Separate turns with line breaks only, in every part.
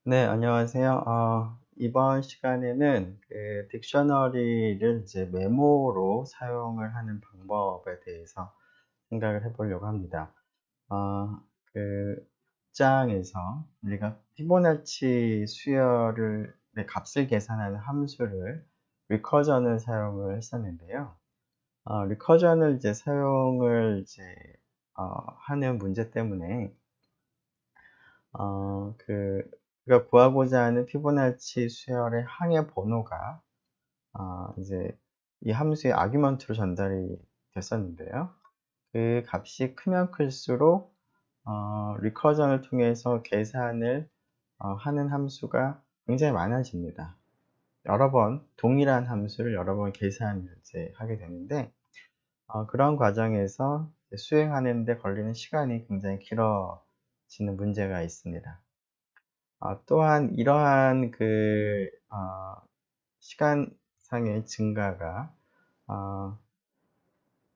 네, 안녕하세요. 이번 시간에는 그 딕셔너리를 이제 메모로 사용을 하는 방법에 대해서 생각을 해보려고 합니다. 그 장에서 우리가 피보나치 수열을 의 값을 계산하는 함수를 리커전을 사용을 했었는데요. 리커전을 이제 사용을 이제 하는 문제 때문에 우리가 구하고자 하는 피보나치 수열의 항의 번호가 이제 이 함수의 아규먼트로 전달이 됐었는데요. 그 값이 크면 클수록 리커전을 통해서 계산을 하는 함수가 굉장히 많아집니다. 여러 번 동일한 함수를 여러 번 계산을 이제 하게 되는데 그런 과정에서 수행하는 데 걸리는 시간이 굉장히 길어지는 문제가 있습니다. 또한 이러한 시간상의 증가가 어,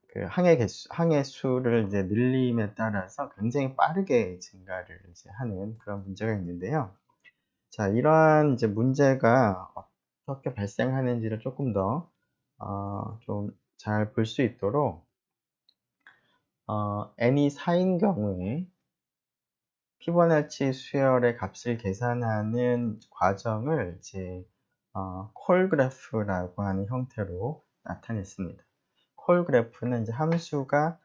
그 항의 수를 이제 늘림에 따라서 굉장히 빠르게 증가를 이제 하는 그런 문제가 있는데요. 자, 이러한 이제 문제가 어떻게 발생하는지를 조금 더 좀 잘 볼 수 있도록 n이 4인 경우에 피보나치 수열의 값을 계산하는 과정을 이제 콜 그래프라고 하는 형태로 나타냈습니다. 콜 그래프는 이제 함수가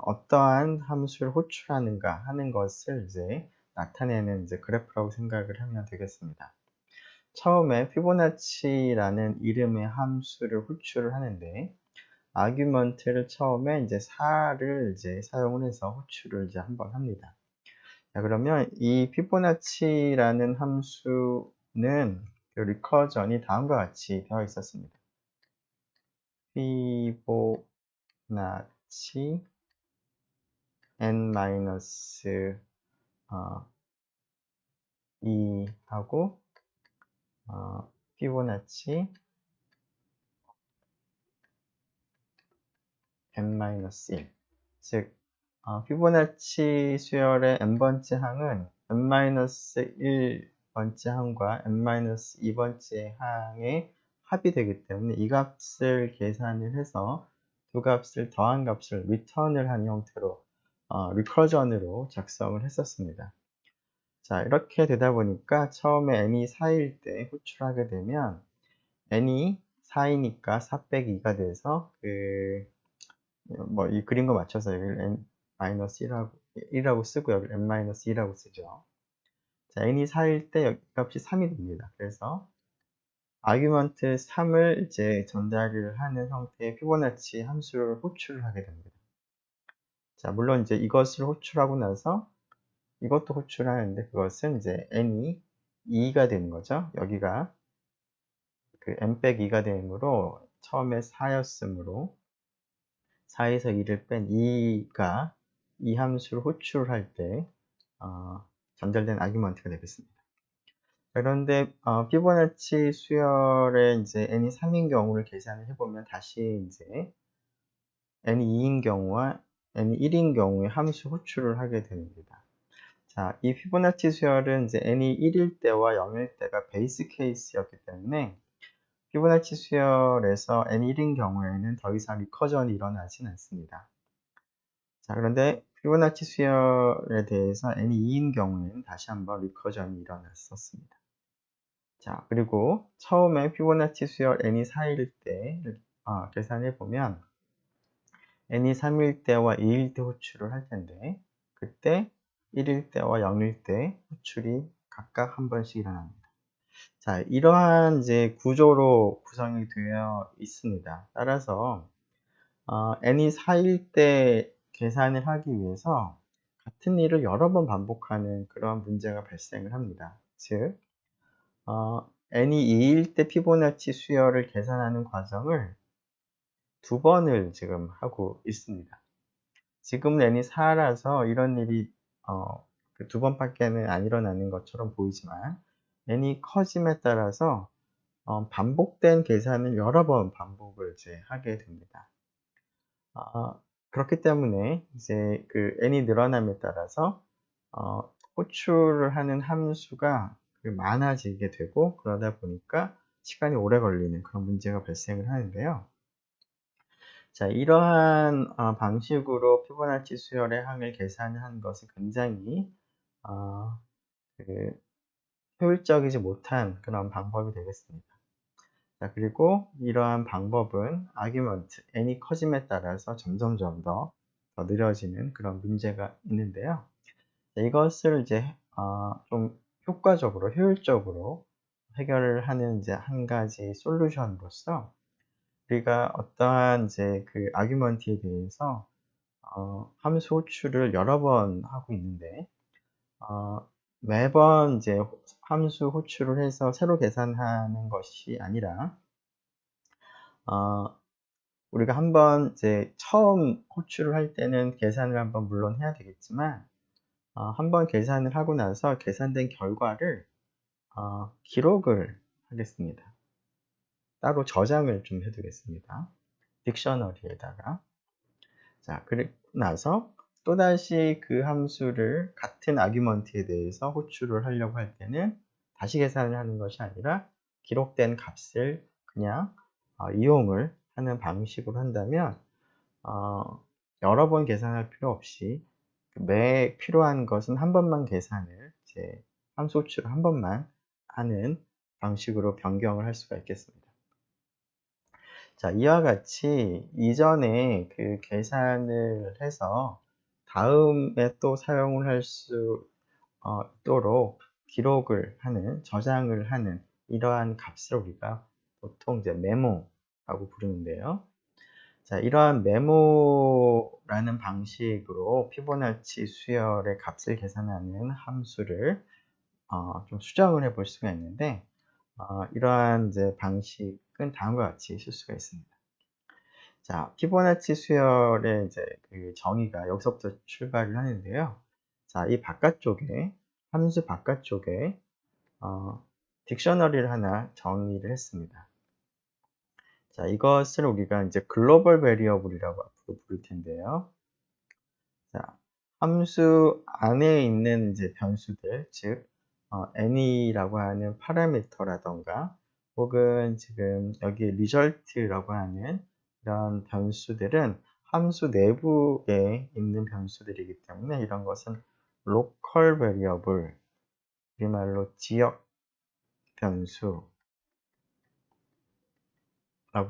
어떠한 함수를 호출하는가 하는 것을 이제 나타내는 이제 그래프라고 생각을 하면 되겠습니다. 처음에 피보나치라는 이름의 함수를 호출을 하는데 아규먼트를 처음에 이제 4를 이제 사용을 해서 호출을 이제 한번 합니다. 자, 그러면 이 피보나치라는 함수는 그 리커전이 다음과 같이 되어 있었습니다. 피보나치 n 2 하고 피보나치 n-1, 즉 피보나치 수열의 n번째 항은 n-1번째 항과 n-2번째 항의 합이 되기 때문에 이 값을 계산을 해서 두 값을 더한 값을 리턴을 한 형태로 리커전으로 작성을 했었습니다. 자, 이렇게 되다 보니까 처음에 n이 4일 때 호출하게 되면 n이 4이니까 4 빼기 2가 돼서 이 그림과 맞춰서 여기를 n-1이라고 쓰고 여기를 n-2라고 쓰죠. 자, n이 4일 때 여기 값이 3이 됩니다. 그래서 아규먼트 3을 이제 전달을 하는 형태의 피보나치 함수를 호출을 하게 됩니다. 자, 물론 이제 이것을 호출하고 나서 이것도 호출하는데 그것은 이제 n이 2가 되는 거죠. 여기가 그 n-2가 되므로 처음에 4였으므로 4에서 2를 뺀 2가 이 함수를 호출할 때 전달된 아규먼트가 되겠습니다. 그런데 피보나치 수열의 이제 n이 3인 경우를 계산을 해보면 다시 이제 n이 2인 경우와 n이 1인 경우에 함수 호출을 하게 됩니다. 자, 이 피보나치 수열은 이제 n이 1일 때와 0일 때가 베이스 케이스였기 때문에 피보나치 수열에서 n이 1인 경우에는 더 이상 리커전이 일어나진 않습니다. 자, 그런데 피보나치 수열에 대해서 n이 2인 경우에는 다시 한번 리커전이 일어났었습니다. 자, 그리고 처음에 피보나치 수열 n이 4일 때 계산해 보면 n이 3일 때와 2일 때 호출을 할 텐데 그때 1일 때와 0일 때 호출이 각각 한 번씩 일어납니다. 자, 이러한 이제 구조로 구성이 되어 있습니다. 따라서 n이 4일 때 계산을 하기 위해서 같은 일을 여러 번 반복하는 그런 문제가 발생을 합니다. 즉, n이 2일 때 피보나치 수열을 계산하는 과정을 두 번을 지금 하고 있습니다. 지금은 n이 4라서 이런 일이 두 번밖에는 안 일어나는 것처럼 보이지만 n이 커짐에 따라서 반복된 계산을 여러 번 반복을 이제 하게 됩니다. 그렇기 때문에 이제 그 n이 늘어남에 따라서 호출을 하는 함수가 많아지게 되고 그러다 보니까 시간이 오래 걸리는 그런 문제가 발생을 하는데요. 자, 이러한 방식으로 피보나치 수열의 항을 계산하는 것은 굉장히 어, 그 효율적이지 못한 그런 방법이 되겠습니다. 자, 그리고 이러한 방법은 아규먼트, n이 커짐에 따라서 점점점 더 느려지는 그런 문제가 있는데요. 자, 이것을 이제 좀 효과적으로, 효율적으로 해결을 하는 이제 한 가지 솔루션으로서 우리가 어떠한 이제 그 아규먼트에 대해서 함수 호출을 여러 번 하고 있는데 매번 이제 함수 호출을 해서 새로 계산하는 것이 아니라 우리가 한번 이제 처음 호출을 할 때는 계산을 한번 물론 해야 되겠지만 한번 계산을 하고 나서 계산된 결과를 기록을 하겠습니다. 따로 저장을 좀 해두겠습니다. 딕셔너리에다가. 자, 그리고 나서 또다시 그 함수를 같은 아규먼트에 대해서 호출을 하려고 할 때는 다시 계산을 하는 것이 아니라 기록된 값을 그냥 이용을 하는 방식으로 한다면 여러 번 계산할 필요 없이 매 필요한 것은 한 번만 계산을 이제 함수 호출을 한 번만 하는 방식으로 변경을 할 수가 있겠습니다. 자, 이와 같이 이전에 그 계산을 해서 다음에 또 사용을 할 수 있도록 기록을 하는, 저장을 하는 이러한 값을 우리가 보통 이제 메모라고 부르는데요. 자, 이러한 메모라는 방식으로 피보나치 수열의 값을 계산하는 함수를 좀 수정을 해볼 수가 있는데 이러한 이제 방식은 다음과 같이 쓸 수가 있습니다. 자, 피보나치 수열의 이제 그 정의가 여기서부터 출발을 하는데요. 자, 이 바깥쪽에 함수 바깥쪽에 딕셔너리를 하나 정의를 했습니다. 자, 이것을 우리가 이제 글로벌 베리어블이라고 앞으로 부를 텐데요. 자, 함수 안에 있는 이제 변수들, 즉 n이라고 하는 파라미터라던가 혹은 지금 여기 result라고 하는 이런 변수들은 함수 내부에 있는 변수들이기 때문에 이런 것은 local variable, 우리말로 지역 변수라고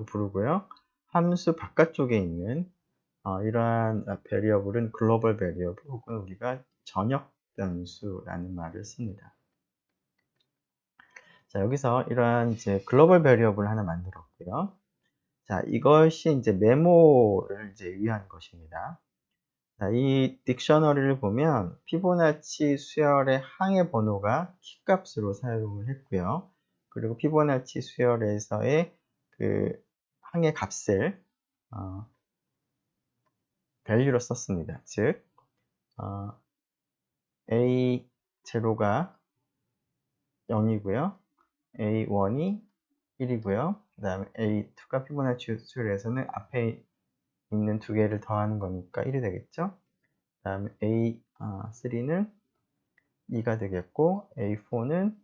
부르고요. 함수 바깥쪽에 있는 이러한 variable은 global variable 혹은 우리가 전역 변수라는 말을 씁니다. 자, 여기서 이러한 이제 글로벌 베리어블 하나 만들었고요. 자, 이것이 이제 메모를 이제 위한 것입니다. 자, 이 딕셔너리를 보면 피보나치 수열의 항의 번호가 키값으로 사용을 했고요. 그리고 피보나치 수열에서의 그 항의 값을 밸류로 썼습니다. 즉 A0가 0이고요. A1이 1이고요. 그 다음에 A2가 피보나치 수열에서는 앞에 있는 두 개를 더하는 거니까 1이 되겠죠. 그 다음에 A3는 2가 되겠고 A4는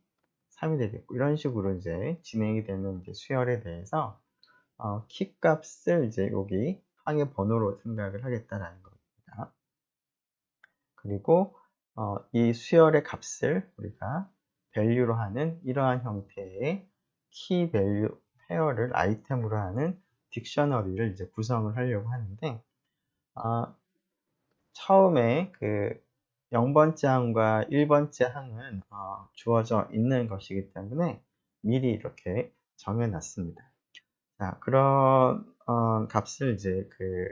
3이 되겠고 이런 식으로 이제 진행이 되는 이제 수열에 대해서 키 값을 이제 여기 항의 번호로 생각을 하겠다라는 겁니다. 그리고 이 수열의 값을 우리가 밸류로 하는 이러한 형태의 키 밸류 페어를 아이템으로 하는 딕셔너리를 이제 구성을 하려고 하는데 처음에 그 0번째 항과 1번째 항은 주어져 있는 것이기 때문에 미리 이렇게 정해 놨습니다. 자, 그런 값을 이제 그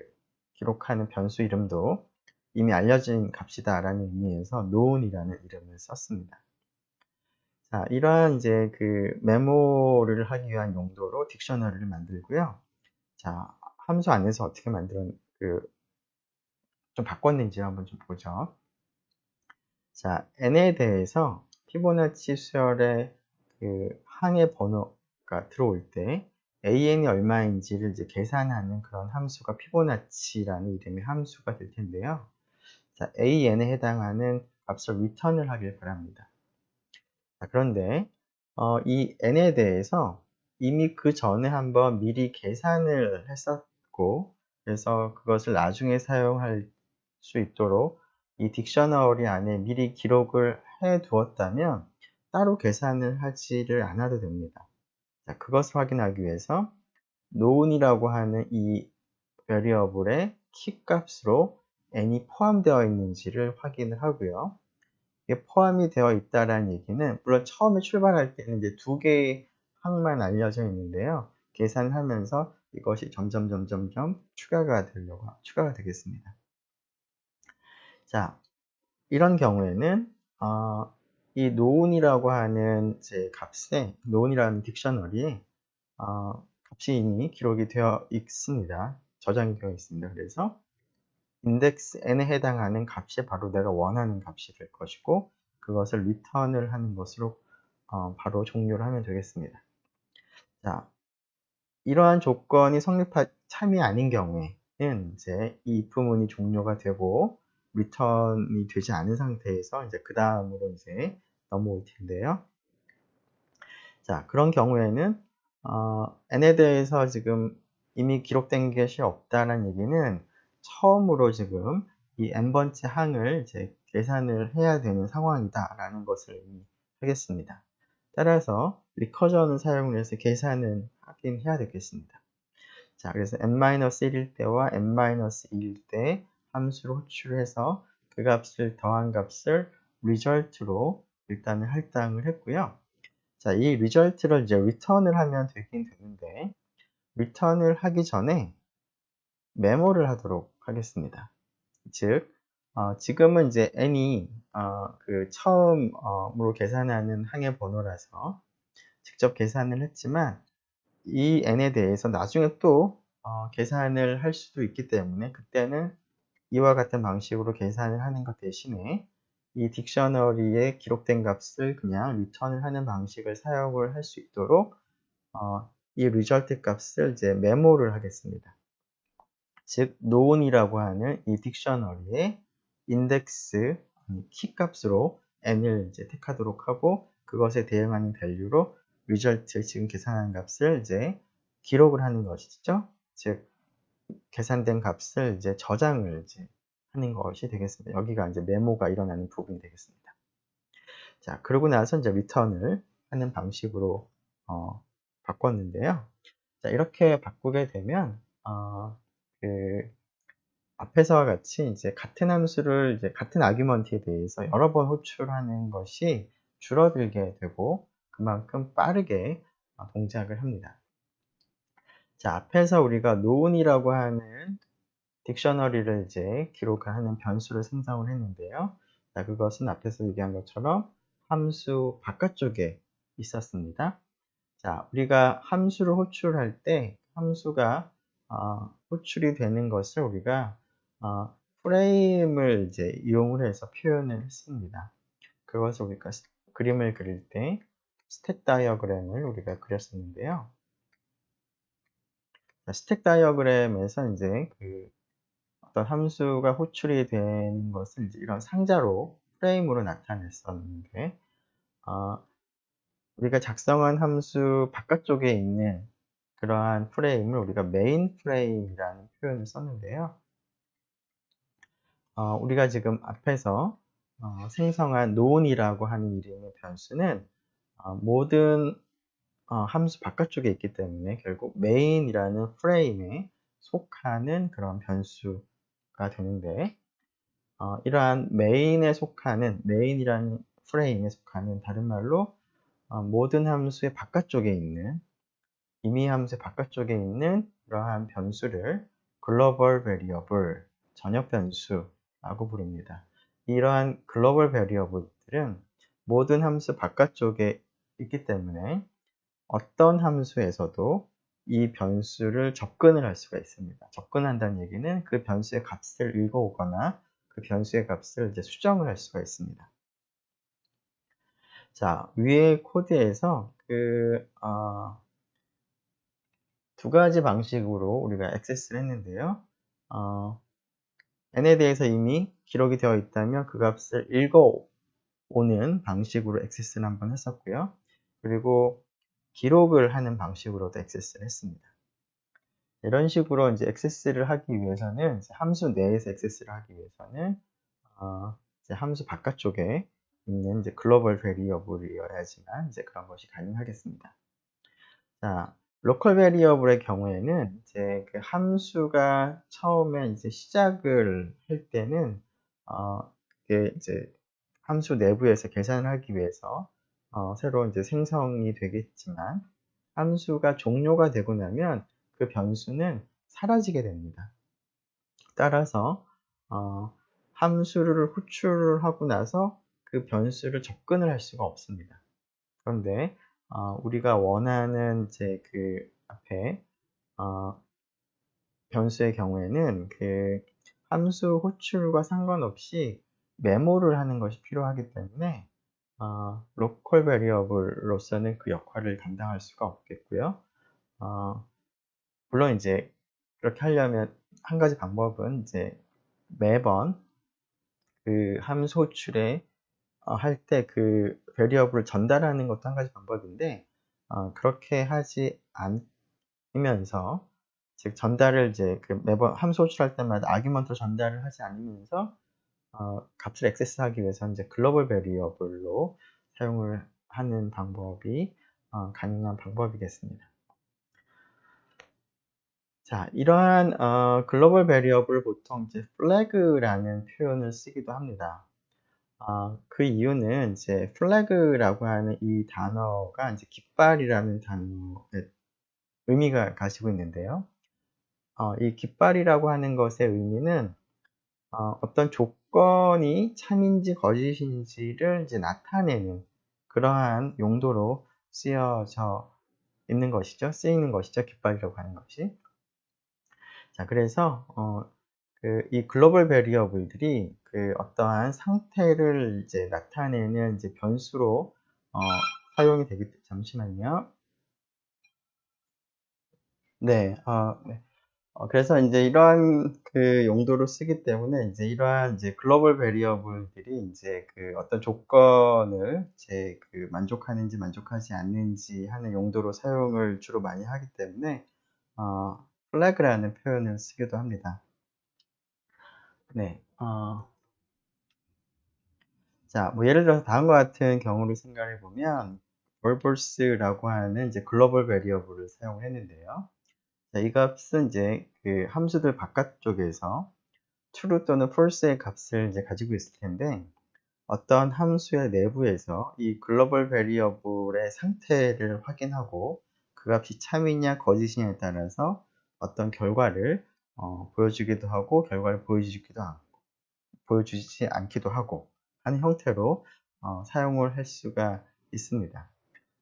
기록하는 변수 이름도 이미 알려진 값이다라는 의미에서 known이라는 이름을 썼습니다. 자, 이러한 이제 그 메모를 하기 위한 용도로 딕셔너리를 만들고요. 자, 함수 안에서 어떻게 좀 바꿨는지 한번 좀 보죠. 자, n에 대해서 피보나치 수열의 그 항의 번호가 들어올 때 an이 얼마인지를 이제 계산하는 그런 함수가 피보나치라는 이름의 함수가 될 텐데요. 자, an에 해당하는 값을 리턴을 하길 바랍니다. 자, 그런데 이 n에 대해서 이미 그 전에 한번 미리 계산을 했었고, 그래서 그것을 나중에 사용할 수 있도록 이 딕셔너리 안에 미리 기록을 해 두었다면 따로 계산을 하지를 않아도 됩니다. 자, 그것을 확인하기 위해서 known이라고 하는 이 variable의 키 값으로 n이 포함되어 있는지를 확인을 하고요. 이게 포함이 되어 있다라는 얘기는, 물론 처음에 출발할 때는 이제 두 개의 항만 알려져 있는데요. 계산을 하면서 이것이 점점 추가가 되겠습니다. 자, 이런 경우에는 이 known이라고 하는 제 값에, known이라는 딕셔너리에 값이 이미 기록이 되어 있습니다. 저장이 되어 있습니다. 그래서 인덱스 n에 해당하는 값이 바로 내가 원하는 값이 될 것이고, 그것을 리턴을 하는 것으로 바로 종료를 하면 되겠습니다. 자, 이러한 조건이 참이 아닌 경우에는 이제 이 if문이 종료가 되고 리턴이 되지 않은 상태에서 이제 그 다음으로 이제 넘어올 텐데요. 자, 그런 경우에는 n에 대해서 지금 이미 기록된 것이 없다는 얘기는 처음으로 지금 이 n번째 항을 이제 계산을 해야 되는 상황이다라는 것을 의미하겠습니다. 따라서 리커전을 사용을 해서 계산을 하긴 해야 되겠습니다. 자, 그래서 n-1일 때와 n-2일 때 함수를 호출해서 그 값을 더한 값을 result로 일단은 할당을 했고요. 자, 이 result를 이제 return을 하면 되긴 되는데, return을 하기 전에 메모를 하도록 하겠습니다. 즉, 지금은 이제 n이 그 처음으로 계산하는 항의 번호라서 직접 계산을 했지만, 이 n에 대해서 나중에 또 계산을 할 수도 있기 때문에 그때는 이와 같은 방식으로 계산을 하는 것 대신에 이 딕셔너리에 기록된 값을 그냥 리턴을 하는 방식을 사용을 할 수 있도록 이 result 값을 이제 메모를 하겠습니다. 즉 known이라고 하는 이 딕셔너리의 인덱스 키 값으로 n을 이제 택하도록 하고, 그것에 대응하는 value로 result, 지금 계산한 값을 이제 기록을 하는 것이죠. 즉 계산된 값을 이제 저장을 이제 하는 것이 되겠습니다. 여기가 이제 메모가 일어나는 부분이 되겠습니다. 자, 그러고 나서 이제 return을 하는 방식으로 바꿨는데요. 자, 이렇게 바꾸게 되면 그 앞에서와 같이 이제 같은 함수를 이제 같은 아규먼트에 대해서 여러 번 호출하는 것이 줄어들게 되고 그만큼 빠르게 동작을 합니다. 자, 앞에서 우리가 known이라고 하는 딕셔너리를 이제 기록하는 변수를 생성을 했는데요. 자, 그것은 앞에서 얘기한 것처럼 함수 바깥쪽에 있었습니다. 자, 우리가 함수를 호출할 때 함수가 호출이 되는 것을 우리가 프레임을 이제 이용을 해서 표현을 했습니다. 그것을 우리가 그림을 그릴 때 스택 다이어그램을 우리가 그렸었는데요. 스택 다이어그램에서 이제 그 어떤 함수가 호출이 되는 것을 이제 이런 상자로 프레임으로 나타냈었는데, 우리가 작성한 함수 바깥쪽에 있는 그러한 프레임을 우리가 메인 프레임이라는 표현을 썼는데요. 우리가 지금 앞에서 생성한 known이라고 하는 이름의 변수는 모든 함수 바깥쪽에 있기 때문에 결국 main이라는 프레임에 속하는 그런 변수가 되는데, 이러한 main이라는 프레임에 속하는, 다른 말로 모든 함수의 바깥쪽에 있는, 임의 함수의 바깥쪽에 있는 그러한 변수를 글로벌 베리어블, 전역 변수라고 부릅니다. 이러한 글로벌 베리어블들은 모든 함수 바깥쪽에 있기 때문에 어떤 함수에서도 이 변수를 접근을 할 수가 있습니다. 접근한다는 얘기는 그 변수의 값을 읽어오거나 그 변수의 값을 이제 수정을 할 수가 있습니다. 자, 위의 코드에서 두 가지 방식으로 우리가 액세스를 했는데요. n에 대해서 이미 기록이 되어 있다면 그 값을 오는 방식으로 액세스를 한번 했었고요. 그리고 기록을 하는 방식으로도 액세스를 했습니다. 이런 식으로 이제 액세스를 하기 위해서는 함수 내에서 액세스를 하기 위해서는 이제 함수 바깥쪽에 있는 이제 글로벌 베리어블이어야지만 이제 그런 것이 가능하겠습니다. 자, 로컬 베리어블의 경우에는 이제 그 함수가 처음에 이제 시작을 할 때는 그게 이제 함수 내부에서 계산을 하기 위해서 새로 이제 생성이 되겠지만 함수가 종료가 되고 나면 그 변수는 사라지게 됩니다. 따라서 함수를 호출을 하고 나서 그 변수를 접근을 할 수가 없습니다. 그런데 우리가 원하는 이제 그 앞에 변수의 경우에는 그 함수 호출과 상관없이 메모를 하는 것이 필요하기 때문에 로컬 베리어블로서는 그 역할을 감당할 수가 없겠고요. 물론 이제 그렇게 하려면 한 가지 방법은 이제 매번 그 함수 호출에 할 때 그 베리어블을 전달하는 것도 한 가지 방법인데 그렇게 하지 않으면서 즉 전달을 이제 그 매번 함수 호출할 때마다 아규먼트로 전달을 하지 않으면서 값을 액세스하기 위해서는 이제 글로벌 베리어블로 사용을 하는 방법이 가능한 방법이겠습니다. 자, 이러한 글로벌 베리어블을 보통 이제 플래그라는 표현을 쓰기도 합니다. 그 이유는 이제 플래그라고 하는 이 단어가 이제 깃발이라는 단어의 의미가 가지고 있는데요. 이 깃발이라고 하는 것의 의미는 어떤 조건이 참인지 거짓인지를 이제 나타내는 그러한 용도로 쓰여져 있는 것이죠. 쓰이는 것이죠. 깃발이라고 하는 것이. 자, 그래서 이 글로벌 베리어블들이 그 어떠한 상태를 이제 나타내는 이제 변수로 사용이 되기 때문에 잠시만요. 네, 네. 그래서 이제 이러한 그 용도로 쓰기 때문에 이제 이러한 이제 글로벌 베리어블들이 이제 그 어떤 조건을 이제 그 만족하는지 만족하지 않는지 하는 용도로 사용을 주로 많이 하기 때문에 플래그라는 표현을 쓰기도 합니다. 네. 자, 뭐 예를 들어서 다음과 같은 경우를 생각해 보면 verbals라고 하는 이제 글로벌 베리어블을 사용했는데요. 자, 이 값은 이제 그 함수들 바깥쪽에서 true 또는 false의 값을 이제 가지고 있을 텐데 어떤 함수의 내부에서 이 글로벌 베리어블의 상태를 확인하고 그 값이 참이냐 거짓이냐에 따라서 어떤 결과를 보여주기도 하고 결과를 보여주지 않기도 하고 하는 형태로 사용을 할 수가 있습니다.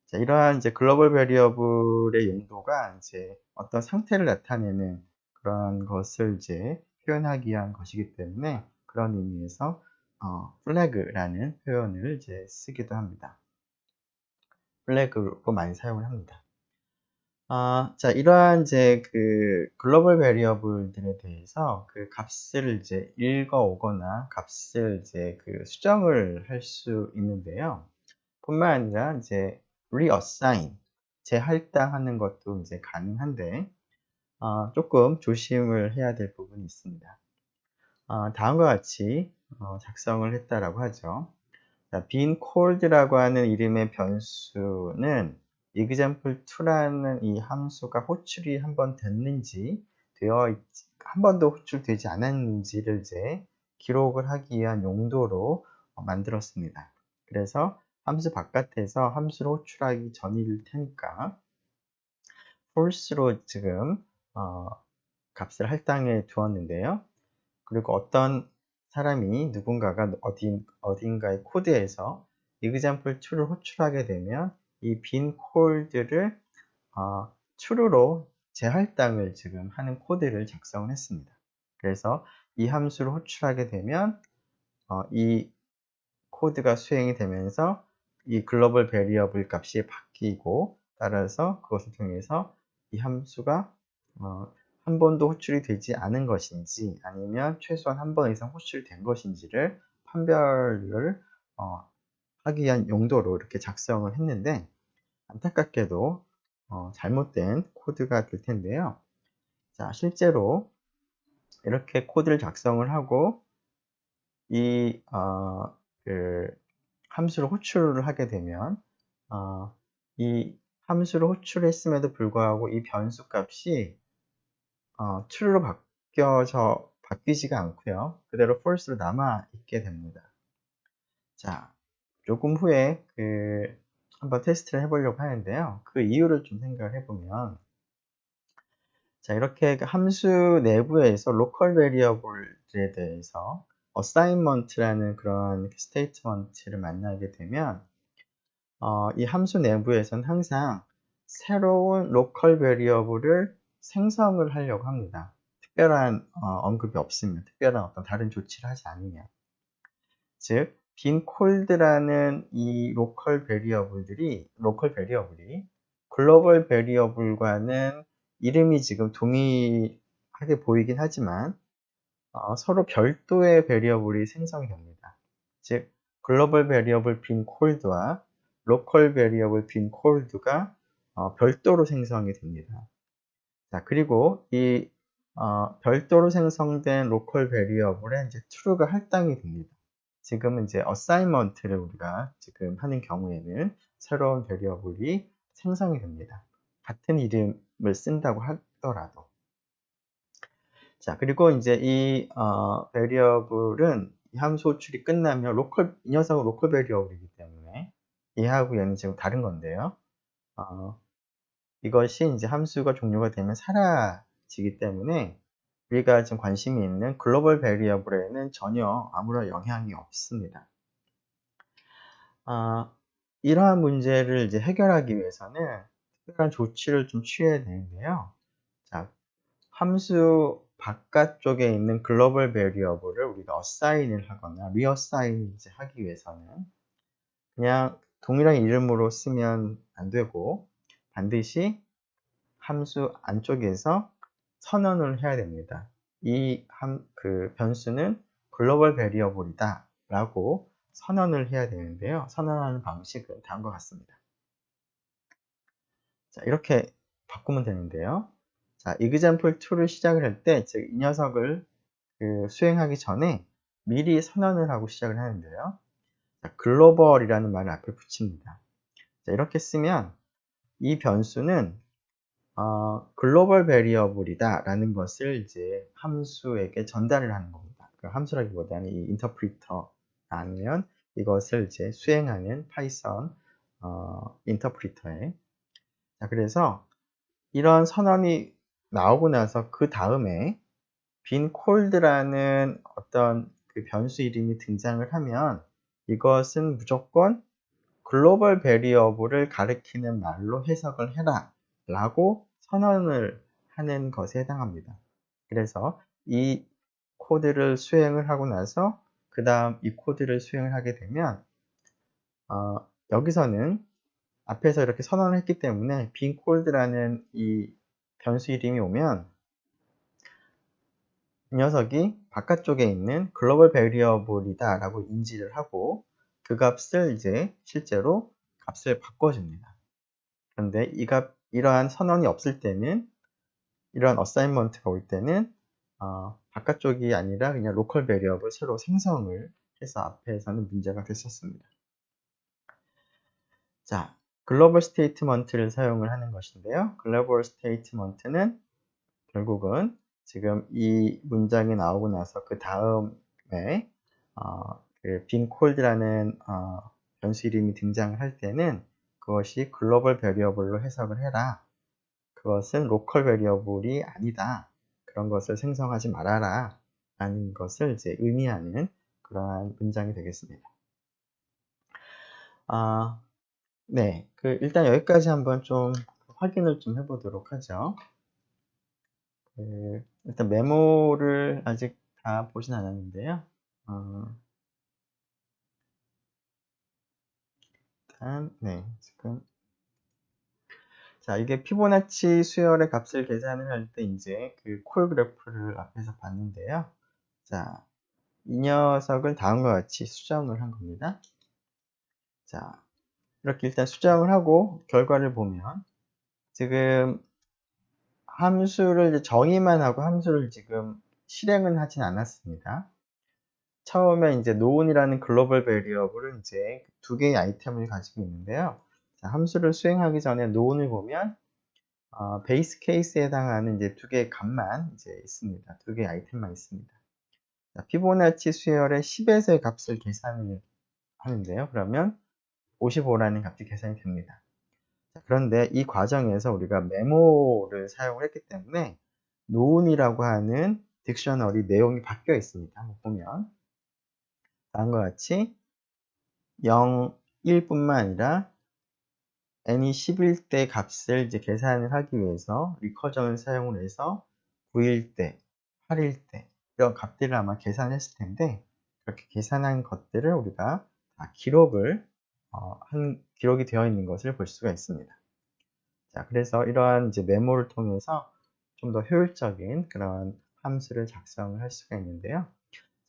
자, 이러한 이제 글로벌 베리어블의 용도가 이제 어떤 상태를 나타내는 그런 것을 이제 표현하기 위한 것이기 때문에 그런 의미에서 플래그라는 표현을 이제 쓰기도 합니다. 플래그로 많이 사용을 합니다. 자, 이러한 이제 그 글로벌 베리어블들에 대해서 그 값을 이제 읽어오거나 값을 이제 그 수정을 할 수 있는데요. 뿐만 아니라 이제 reassign, 재할당하는 것도 이제 가능한데, 조금 조심을 해야 될 부분이 있습니다. 다음과 같이 작성을 했다라고 하죠. 자, being called라고 하는 이름의 변수는 example2라는 이 함수가 호출이 한번 됐는지 한 번도 호출되지 않았는지를 이제 기록을 하기 위한 용도로 만들었습니다. 그래서 함수 바깥에서 함수를 호출하기 전일 테니까 false로 지금 값을 할당해 두었는데요. 그리고 어떤 사람이 누군가가 어딘가의 코드에서 example2를 호출하게 되면 이 빈 콜드를 true로 재할당을 지금 하는 코드를 작성을 했습니다. 그래서 이 함수를 호출하게 되면 이 코드가 수행이 되면서 이 글로벌 베리어블 값이 바뀌고 따라서 그것을 통해서 이 함수가 한 번도 호출이 되지 않은 것인지 아니면 최소한 한 번 이상 호출된 것인지를 판별을 하기 위한 용도로 이렇게 작성을 했는데 안타깝게도 잘못된 코드가 될 텐데요. 자, 실제로 이렇게 코드를 작성을 하고 이 함수를 호출을 하게 되면 이 함수를 호출했음에도 불구하고 이 변수 값이 true로 바뀌지가 않고요. 그대로 false로 남아 있게 됩니다. 자, 조금 후에 한번 테스트를 해보려고 하는데요. 그 이유를 좀 생각을 해보면, 자, 이렇게 함수 내부에서 로컬 베리어블에 대해서 assignment라는 그런 스테이트먼트를 만나게 되면, 이 함수 내부에서는 항상 새로운 로컬 베리어블을 생성을 하려고 합니다. 특별한 언급이 없으면, 특별한 어떤 다른 조치를 하지 않으면. 즉, 빈 콜드라는 이 로컬 베리어블이 글로벌 베리어블과는 이름이 지금 동일하게 보이긴 하지만 서로 별도의 베리어블이 생성이 됩니다. 즉, 글로벌 베리어블 빈 콜드와 로컬 베리어블 빈 콜드가 별도로 생성이 됩니다. 자, 그리고 이 별도로 생성된 로컬 베리어블에 이제 true가 할당이 됩니다. 지금은 이제 assignment를 우리가 지금 하는 경우에는 새로운 베리어블이 생성이 됩니다. 같은 이름을 쓴다고 하더라도. 자, 그리고 이제 이 베리어블은 이 함수 호출이 끝나면 이 녀석은 로컬 베리어블이기 때문에 얘하고 얘는 지금 다른 건데요. 이것이 이제 함수가 종료가 되면 사라지기 때문에 우리가 지금 관심이 있는 글로벌 베리어블에는 전혀 아무런 영향이 없습니다. 이러한 문제를 이제 해결하기 위해서는 특별한 조치를 좀 취해야 되는데요. 자, 함수 바깥쪽에 있는 글로벌 베리어블을 우리가 어사인을 하거나 리어사인을 이제 하기 위해서는 그냥 동일한 이름으로 쓰면 안 되고 반드시 함수 안쪽에서 선언을 해야 됩니다. 이 변수는 글로벌 베리어블이다 라고 선언을 해야 되는데요. 선언하는 방식은 다음과 같습니다. 자, 이렇게 바꾸면 되는데요. 자, example2를 시작을 할 때, 즉, 이 녀석을 수행하기 전에 미리 선언을 하고 시작을 하는데요. 자, 글로벌이라는 말을 앞에 붙입니다. 자, 이렇게 쓰면 이 변수는 글로벌 베리어블이다 라는 것을 이제 함수에게 전달을 하는 겁니다. 그 함수라기보다는 이 인터프리터 아니면 이것을 이제 수행하는 파이썬 인터프리터에. 자, 그래서 이런 선언이 나오고 나서 그 다음에 빈 콜드라는 어떤 그 변수 이름이 등장을 하면 이것은 무조건 글로벌 베리어블을 가리키는 말로 해석을 해라 라고 선언을 하는 것에 해당합니다. 그래서 이 코드를 수행을 하고 나서 그 다음 이 코드를 수행을 하게 되면 여기서는 앞에서 이렇게 선언을 했기 때문에 빈 콜드라는 이 변수 이름이 오면 이 녀석이 바깥쪽에 있는 글로벌 베리어블이다 라고 인지를 하고 그 값을 이제 실제로 값을 바꿔줍니다. 그런데 이러한 선언이 없을 때는 이러한 어사인먼트가 올 때는 바깥쪽이 아니라 그냥 로컬 베리어블 새로 생성을 해서 앞에서는 문제가 됐었습니다. 자, 글로벌 스테이트먼트를 사용을 하는 것인데요. 글로벌 스테이트먼트는 결국은 지금 이 문장이 나오고 나서 그 다음에 빈 콜드라는 변수 이름이 등장을 할 때는 그것이 글로벌 베리어블로 해석을 해라. 그것은 로컬 베리어블이 아니다. 그런 것을 생성하지 말아라. 라는 것을 이제 의미하는 그러한 문장이 되겠습니다. 네. 일단 여기까지 한번 좀 확인을 좀 해보도록 하죠. 일단 메모를 아직 다 보진 않았는데요. 일단, 네. 지금. 자, 이게 피보나치 수열의 값을 계산을 할 때 이제 콜 그래프를 앞에서 봤는데요. 자, 이 녀석을 다음과 같이 수정을 한 겁니다. 자, 이렇게 일단 수정을 하고 결과를 보면 지금 함수를 이제 정의만 하고 함수를 지금 실행은 하진 않았습니다. 처음에 이제 노운이라는 글로벌 베리어블은 이제 두 개의 아이템을 가지고 있는데요. 자, 함수를 수행하기 전에 노운을 보면 베이스 케이스에 해당하는 이제 두 개의 값만 이제 있습니다. 두 개의 아이템만 있습니다. 자, 피보나치 수열의 10에서의 값을 계산을 하는데요. 그러면 55라는 값이 계산이 됩니다. 자, 그런데 이 과정에서 우리가 메모를 사용을 했기 때문에 노운이라고 하는 딕셔너리 내용이 바뀌어 있습니다. 한번 보면 다음과 같이 0, 1뿐만 아니라 n이 10일 때 값을 이제 계산을 하기 위해서 리커전을 사용을 해서 9일 때, 8일 때 이런 값들을 아마 계산했을 텐데 그렇게 계산한 것들을 우리가 다 기록이 되어 있는 것을 볼 수가 있습니다. 자, 그래서 이러한 이제 메모를 통해서 좀 더 효율적인 그런 함수를 작성을 할 수가 있는데요.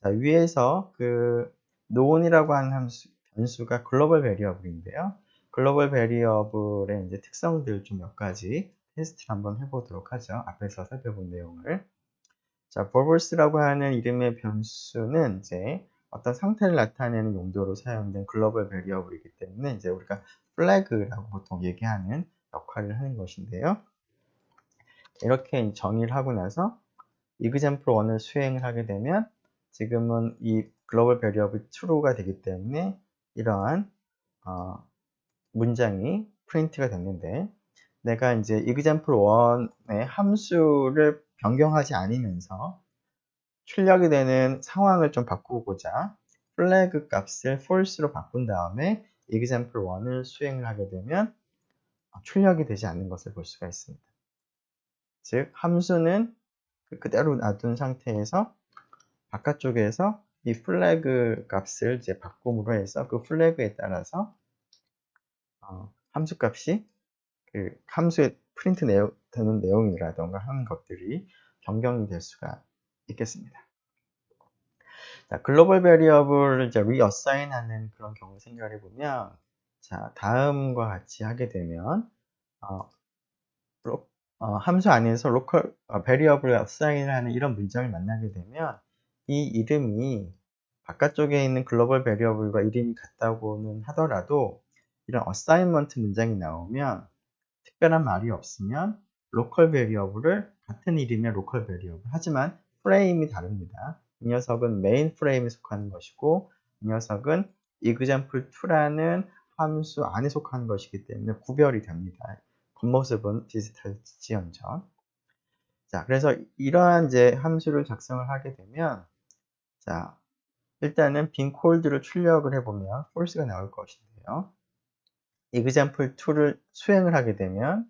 자, 위에서 그 노온이라고 하는 변수가 글로벌 베리어블인데요. 글로벌 베리어블의 이제 특성들 좀 몇 가지 테스트를 한번 해보도록 하죠. 앞에서 살펴본 내용을. 자, 버블스라고 하는 이름의 변수는 이제 어떤 상태를 나타내는 용도로 사용된 글로벌 베리어블이기 때문에 이제 우리가 플래그라고 보통 얘기하는 역할을 하는 것인데요. 이렇게 정의를 하고 나서 example1을 수행을 하게 되면 지금은 이 글로벌 베리어블 true가 되기 때문에 이러한 문장이 프린트가 됐는데 내가 이제 example1의 함수를 변경하지 않으면서 출력이 되는 상황을 좀 바꾸고자 플래그 값을 false로 바꾼 다음에 example1을 수행을 하게 되면 출력이 되지 않는 것을 볼 수가 있습니다. 즉 함수는 그대로 놔둔 상태에서 바깥쪽에서 이 플래그 값을 이제 바꿈으로 해서 그 플래그에 따라서 함수 값이 그 함수에 프린트 되는 내용이라던가 하는 것들이 변경이 될 수가 있겠습니다. 자, 글로벌 베리어블을 이제 리어사인 하는 그런 경우 생각해 보면 자, 다음과 같이 하게 되면 함수 안에서 로컬 베리어블 어사인을 하는 이런 문장을 만나게 되면 이 이름이 바깥쪽에 있는 글로벌 베리어블과 이름이 같다고는 하더라도 이런 어사인먼트 문장이 나오면 특별한 말이 없으면 로컬 베리어블을 같은 이름의 로컬 베리어블 하지만 프레임이 다릅니다. 이 녀석은 메인 프레임에 속하는 것이고 이 녀석은 example2라는 함수 안에 속하는 것이기 때문에 구별이 됩니다. 겉모습은 비슷할지언정. 자, 그래서 이러한 이제 함수를 작성을 하게 되면 자, 일단은 빈 콜드를 출력을 해보면 false가 나올 것인데요. example2를 수행을 하게 되면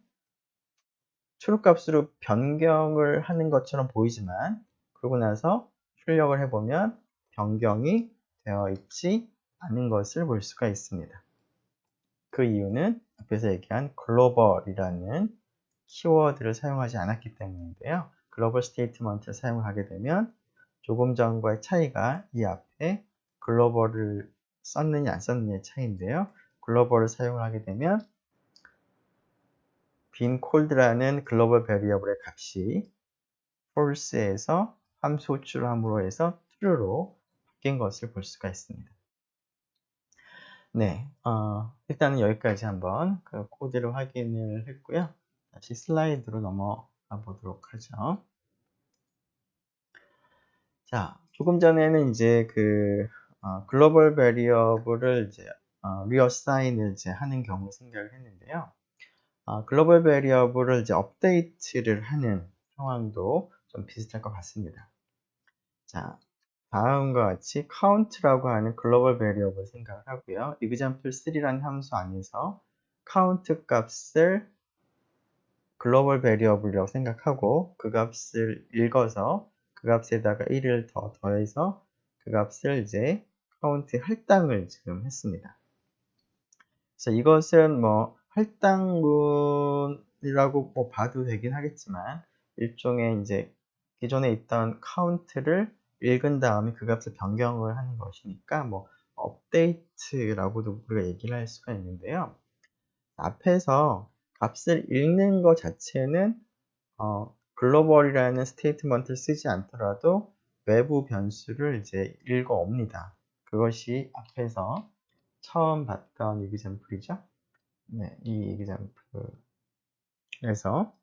true 값으로 변경을 하는 것처럼 보이지만 그러고 나서 출력을 해보면 변경이 되어 있지 않은 것을 볼 수가 있습니다. 그 이유는 앞에서 얘기한 글로벌이라는 키워드를 사용하지 않았기 때문인데요. 글로벌 스테이트먼트를 사용하게 되면 조금 전과의 차이가 이 앞에 글로벌을 썼느냐 안 썼느냐의 차이인데요. 글로벌을 사용하게 되면 빈 콜드라는 글로벌 베리어블의 값이 false에서 함수 호출을 함으로 해서 true로 바뀐 것을 볼 수가 있습니다. 네, 일단은 여기까지 한번 그 코드를 확인을 했고요. 다시 슬라이드로 넘어가 보도록 하죠. 자, 조금 전에는 이제 그 글로벌 베리어블을 이제 리어사인을 이제 하는 경우 생각을 했는데요. 글로벌 베리어블을 이제 업데이트를 하는 상황도 좀 비슷할 것 같습니다. 자, 다음과 같이 count라고 하는 글로벌 베리어블 생각을 하고요. example3라는 함수 안에서 count 값을 글로벌 베리어블이라고 생각하고 그 값을 읽어서 그 값에다가 1을 더 더해서 그 값을 이제 count 할당을 지금 했습니다. 그래서 이것은 뭐 할당문이라고 뭐 봐도 되긴 하겠지만 일종의 이제 기존에 있던 count를 읽은 다음에 그 값을 변경을 하는 것이니까 뭐 업데이트라고도 우리가 얘기를 할 수가 있는데요. 앞에서 값을 읽는 것 자체는 글로벌이라는 스테이트먼트를 쓰지 않더라도 외부 변수를 이제 읽어 옵니다. 그것이 앞에서 처음 봤던 이그젬플이죠. 네, 이 이그젬플. 그래서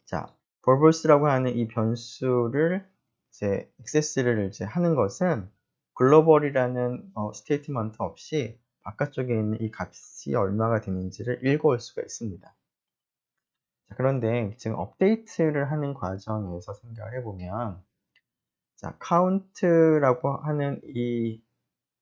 자, 벌벌스라고 하는 이 변수를 이제 액세스를 이제 하는 것은 글로벌이라는 스테이트먼트 없이 바깥쪽에 있는 이 값이 얼마가 되는지를 읽어올 수가 있습니다. 자, 그런데 지금 업데이트를 하는 과정에서 생각을 해보면, 자, count라고 하는 이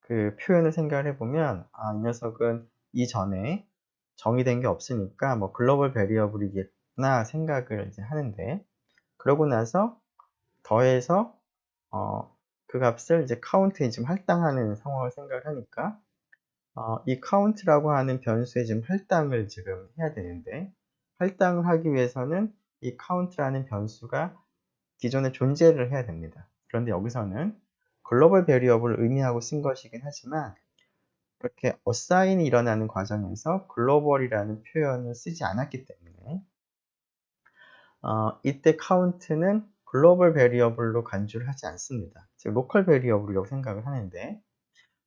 그 표현을 생각을 해보면, 이 녀석은 이전에 정의된 게 없으니까 뭐 글로벌 베리어블이겠구나 생각을 이제 하는데, 그러고 나서 더해서 그 값을 이제 count에 지금 할당하는 상황을 생각을 하니까 이 count라고 하는 변수에 지금 할당을 지금 해야 되는데, 할당을 하기 위해서는 이 count라는 변수가 기존에 존재를 해야 됩니다. 그런데 여기서는 글로벌 베리어블을 의미하고 쓴 것이긴 하지만 이렇게 어사인이 일어나는 과정에서 글로벌이라는 표현을 쓰지 않았기 때문에 이때 count는 글로벌 베리어블로 간주를 하지 않습니다. 즉 로컬 베리어블이라고 생각을 하는데,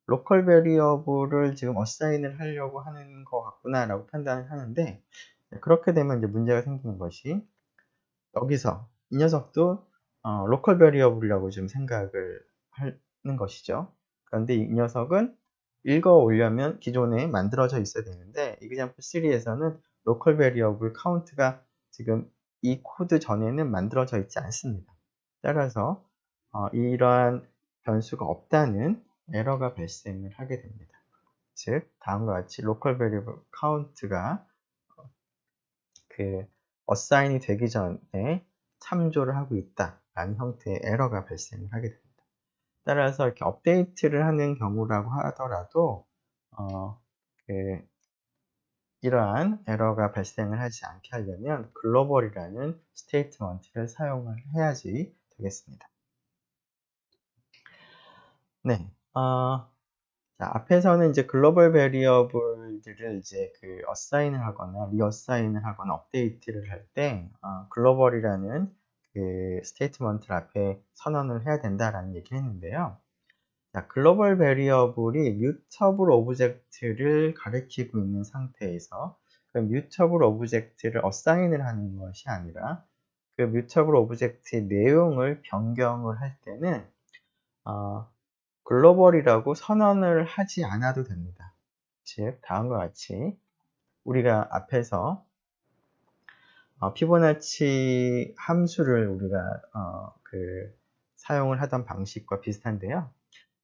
로컬 베리어블을 지금 어사인을 하려고 하는 것 같구나 라고 판단을 하는데, 그렇게 되면 이제 문제가 생기는 것이, 여기서 이 녀석도 로컬 베리어블이라고 지금 생각을 하는 것이죠. 그런데 이 녀석은 읽어 오려면 기존에 만들어져 있어야 되는데, example 3에서는 로컬 베리어블 카운트가 지금 이 코드 전에는 만들어져 있지 않습니다. 따라서 이러한 변수가 없다는 에러가 발생을 하게 됩니다. 즉 다음과 같이 로컬 베리어블 카운트가 그 어사인이 되기 전에 참조를 하고 있다라는 형태의 에러가 발생을 하게 됩니다. 따라서 이렇게 업데이트를 하는 경우라고 하더라도 이러한 에러가 발생을 하지 않게 하려면 글로벌이라는 스테이트먼트를 사용을 해야지 되겠습니다. 네, 자, 앞에서는 이제 글로벌 베리어블들을 이제 그 어사인을 하거나 리어사인을 하거나 업데이트를 할 때 글로벌이라는 그 스테이트먼트를 앞에 선언을 해야 된다라는 얘기를 했는데요. 자, 글로벌 베리어블이 뮤터블 오브젝트를 가리키고 있는 상태에서 그 뮤터블 오브젝트를 어사인을 하는 것이 아니라 그 뮤터블 오브젝트의 내용을 변경을 할 때는 글로벌이라고 선언을 하지 않아도 됩니다. 즉 다음과 같이 우리가 앞에서 피보나치 함수를 우리가 사용을 하던 방식과 비슷한데요.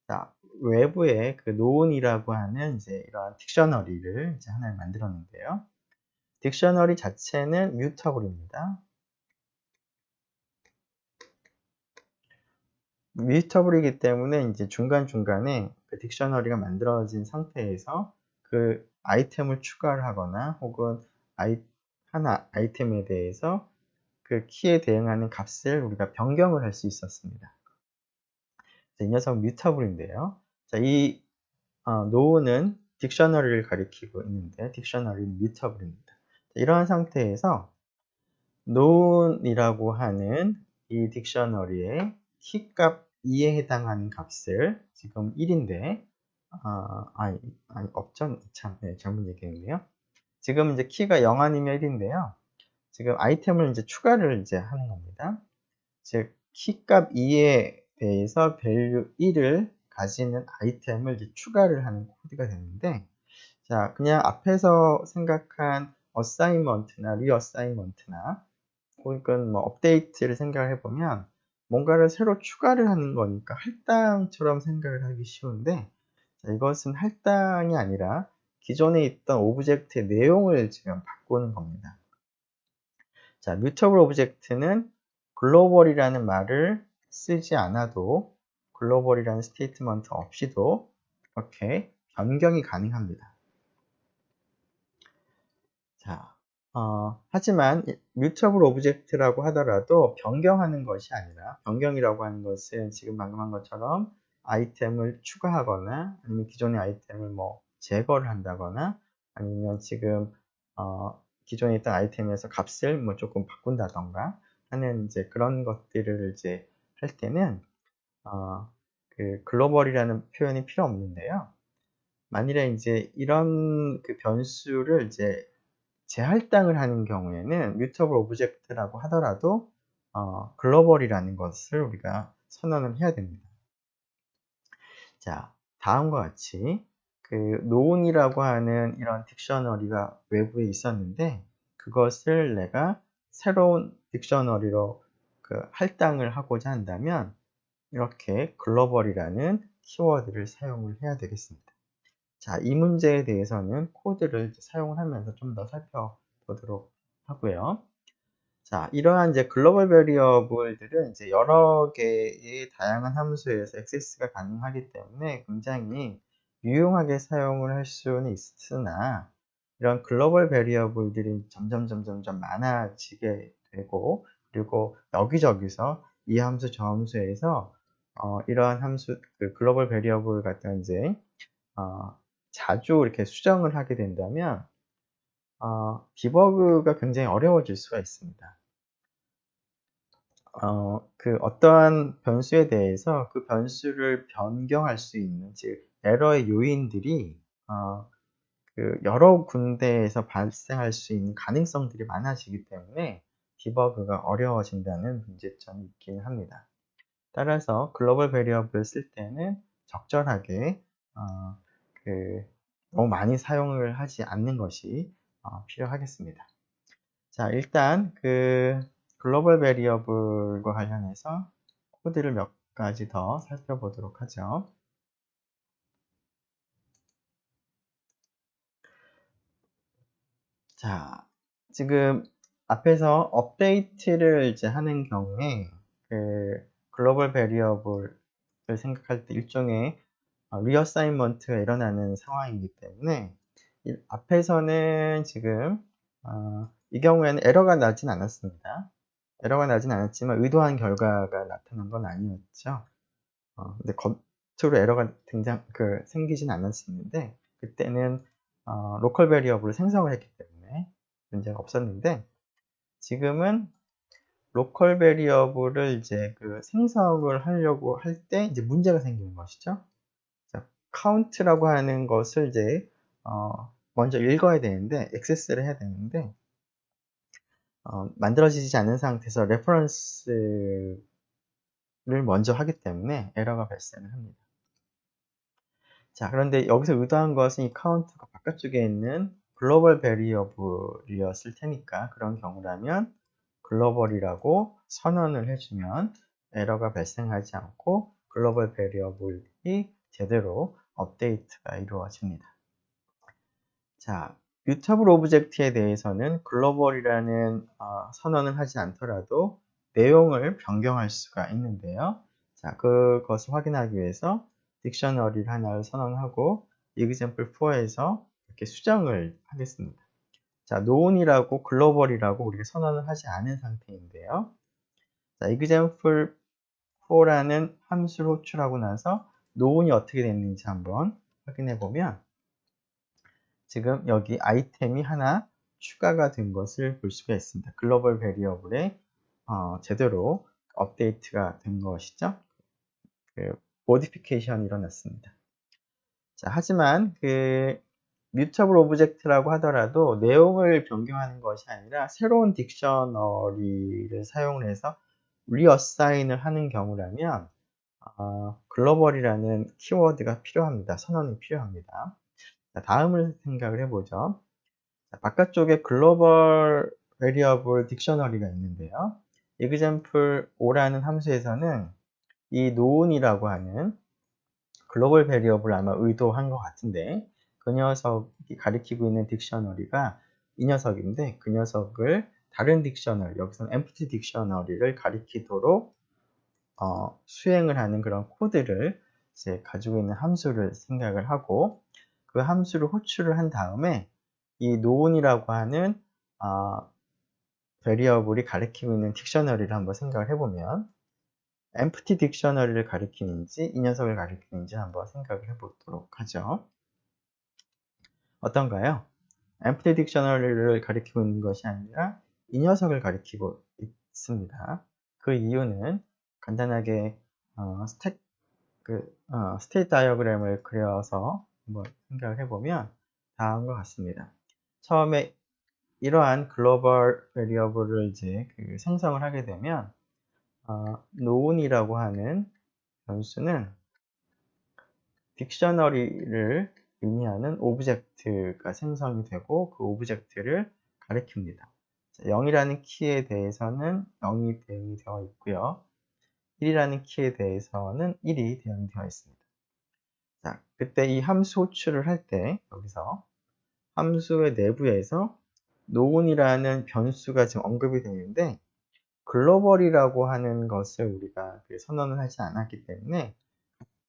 자, 외부에 그 노운이라고 하는 이제 이러한 딕셔너리를 이제 하나를 만들었는데요. 딕셔너리 자체는 뮤터블입니다. 뮤터블이기 때문에 이제 중간중간에 그 딕셔너리가 만들어진 상태에서 그 아이템을 추가를 하거나 혹은 하나 아이템에 대해서 그 키에 대응하는 값을 우리가 변경을 할 수 있었습니다. 이 녀석은 뮤터블인데요. 자, 이 노우는 딕셔너리를 가리키고 있는데 딕셔너리는 뮤터블입니다. 이러한 상태에서 노운이라고 하는 이 딕셔너리의 키값 2에 해당하는 값을 지금 1인데 없죠? 참, 네, 잘못 얘기했네요. 지금 이제 키가 0 아니면 1인데요. 지금 아이템을 이제 추가를 이제 하는 겁니다. 즉 키값 2에 대해서 밸류 1을 가지는 아이템을 이제 추가를 하는 코드가 되는데, 자, 그냥 앞에서 생각한 어사이먼트나 리어사이먼트나 혹은 뭐 업데이트를 생각을 해보면 뭔가를 새로 추가를 하는 거니까 할당처럼 생각을 하기 쉬운데, 자, 이것은 할당이 아니라 기존에 있던 오브젝트의 내용을 지금 바꾸는 겁니다. 자, 뮤터블 오브젝트는 글로벌이라는 말을 쓰지 않아도 글로벌이라는 스테이트먼트 없이도 이렇게 변경이 가능합니다. 자, 하지만 뮤터블 오브젝트라고 하더라도 변경하는 것이 아니라, 변경이라고 하는 것은 지금 방금 한 것처럼 아이템을 추가하거나 아니면 기존의 아이템을 뭐 제거를 한다거나 아니면 지금 기존에 있던 아이템에서 값을 뭐 조금 바꾼다던가 하는 이제 그런 것들을 이제 할 때는 그 글로벌이라는 표현이 필요 없는데요. 만일에 이제 이런 그 변수를 이제 재할당을 하는 경우에는 뮤터블 오브젝트라고 하더라도 글로벌이라는 것을 우리가 선언을 해야 됩니다. 자, 다음과 같이 그 노운이라고 하는 이런 딕셔너리가 외부에 있었는데 그것을 내가 새로운 딕셔너리로 그 할당을 하고자 한다면 이렇게 글로벌이라는 키워드를 사용을 해야 되겠습니다. 자, 이 문제에 대해서는 코드를 사용을 하면서 좀 더 살펴보도록 하고요. 자, 이러한 이제 글로벌 베리어블들은 이제 여러 개의 다양한 함수에서 액세스가 가능하기 때문에 굉장히 유용하게 사용을 할 수는 있으나 이런 글로벌 베리어블들이 점점 많아지게 되고 그리고 여기저기서 이 함수 저 함수에서 이러한 함수 그 글로벌 베리어블 같은 이제 자주 이렇게 수정을 하게 된다면 디버그가 굉장히 어려워질 수가 있습니다. 그 어떠한 변수에 대해서 그 변수를 변경할 수 있는, 즉, 에러의 요인들이, 그 여러 군데에서 발생할 수 있는 가능성들이 많아지기 때문에 디버그가 어려워진다는 문제점이 있긴 합니다. 따라서 글로벌 베리어블을 쓸 때는 적절하게, 그 너무 많이 사용을 하지 않는 것이 필요하겠습니다. 자, 일단 그 글로벌 베리어블과 관련해서 코드를 몇 가지 더 살펴보도록 하죠. 자, 지금 앞에서 업데이트를 이제 하는 경우에 그 글로벌 베리어블을 생각할 때 일종의 리어사이먼트가 일어나는 상황이기 때문에 앞에서는 지금 이 경우에는 에러가 나진 않았습니다. 에러가 나진 않았지만 의도한 결과가 나타난 건 아니었죠. 근데 겉으로 에러가 생기진 않았었는데 그때는 로컬 베리어블을 생성을 했기 때문에 문제가 없었는데 지금은 로컬 베리어블을 이제 그 생성을 하려고 할 때 이제 문제가 생기는 것이죠. 자, count라고 하는 것을 이제 먼저 읽어야 되는데 액세스를 해야 되는데 만들어지지 않은 상태에서 레퍼런스를 먼저 하기 때문에 에러가 발생을 합니다. 자, 그런데 여기서 의도한 것은 이 카운트가 바깥쪽에 있는 글로벌 베리어블이었을 테니까 그런 경우라면 글로벌이라고 선언을 해주면 에러가 발생하지 않고 글로벌 베리어블이 제대로 업데이트가 이루어집니다. 자, 뮤터블 오브젝트에 대해서는 글로벌이라는 선언을 하지 않더라도 내용을 변경할 수가 있는데요. 자, 그것을 확인하기 위해서 딕셔너리를 하나를 선언하고 example4에서 이렇게 수정을 하겠습니다. 자, known이라고 글로벌이라고 우리가 선언을 하지 않은 상태인데요. 자, example4라는 함수를 호출하고 나서 known이 어떻게 됐는지 한번 확인해 보면 지금 여기 아이템이 하나 추가가 된 것을 볼 수가 있습니다. 글로벌 베리어블에 제대로 업데이트가 된 것이죠. 그 모디피케이션이 일어났습니다. 자, 하지만 그 뮤터블 오브젝트라고 하더라도 내용을 변경하는 것이 아니라 새로운 딕셔너리를 사용을 해서 리어사인을 하는 경우라면 글로벌이라는 키워드가 필요합니다. 선언이 필요합니다. 자, 다음을 생각을 해보죠. 자, 바깥쪽에 글로벌 베리어블 딕셔너리가 있는데요. example5라는 함수에서는 이 known이라고 하는 글로벌 베리어블을 아마 의도한 것 같은데 그 녀석이 가리키고 있는 딕셔너리가 이 녀석인데 그 녀석을 다른 딕셔너리, 여기서는 empty 딕셔너리를 가리키도록 수행을 하는 그런 코드를 이제 가지고 있는 함수를 생각을 하고 그 함수를 호출을 한 다음에 이 known이라고 하는 베리어블이 가리키고 있는 딕셔너리를 한번 생각을 해보면 empty 딕셔너리를 가리키는지 이 녀석을 가리키는지 한번 생각을 해보도록 하죠. 어떤가요? empty 딕셔너리를 가리키고 있는 것이 아니라 이 녀석을 가리키고 있습니다. 그 이유는 간단하게 스테이트 다이어그램을 그려서 한번 생각을 해보면 다음과 같습니다. 처음에 이러한 글로벌 베리어블을 이제 생성을 하게 되면 known이라고 하는 변수는 딕셔너리를 의미하는 오브젝트가 생성이 되고 그 오브젝트를 가리킵니다. 0이라는 키에 대해서는 0이 대응이 되어 있고요. 1이라는 키에 대해서는 1이 대응이 되어 있습니다. 자, 그때 이 함수 호출을 할 때 여기서 함수의 내부에서 known이라는 변수가 지금 언급이 되는데 글로벌이라고 하는 것을 우리가 선언을 하지 않았기 때문에